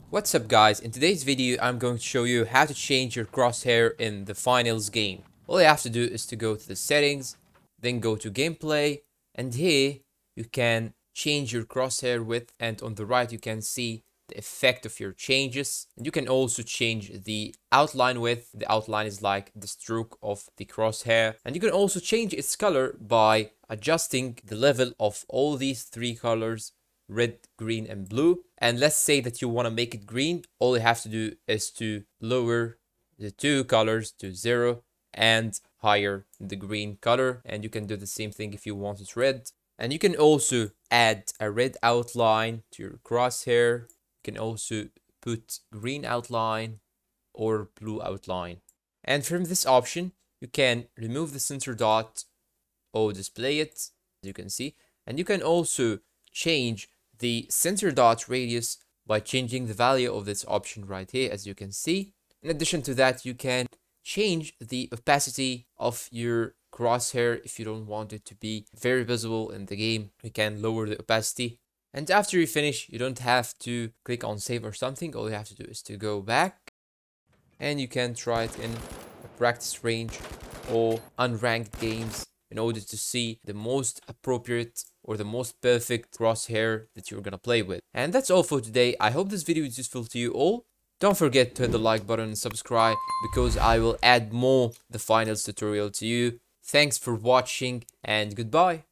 What's up guys, in today's video I'm going to show you how to change your crosshair in the finals game. All you have to do is to go to the settings, then go to gameplay, and here you can change your crosshair width, and on the right you can see the effect of your changes. And you can also change the outline width. The outline is like the stroke of the crosshair, and you can also change its color by adjusting the level of all these three colors: red, green, and blue. And let's say that you want to make it green. All you have to do is to lower the two colors to 0 and higher the green color. And you can do the same thing if you want it red. And you can also add a red outline to your crosshair. You can also put green outline or blue outline. And from this option, you can remove the center dot or display it, as you can see. And you can also change the center dot radius by changing the value of this option right here, as you can see. In addition to that, you can change the opacity of your crosshair if you don't want it to be very visible in the game. You can lower the opacity. And after you finish, you don't have to click on save or something. All you have to do is to go back, and you can try it in a practice range or unranked games in order to see the most appropriate or the most perfect crosshair that you're gonna play with. And that's all for today. I hope this video is useful to you all. Don't forget to hit the like button and subscribe, because I will add more the finals tutorial to you. Thanks for watching and goodbye.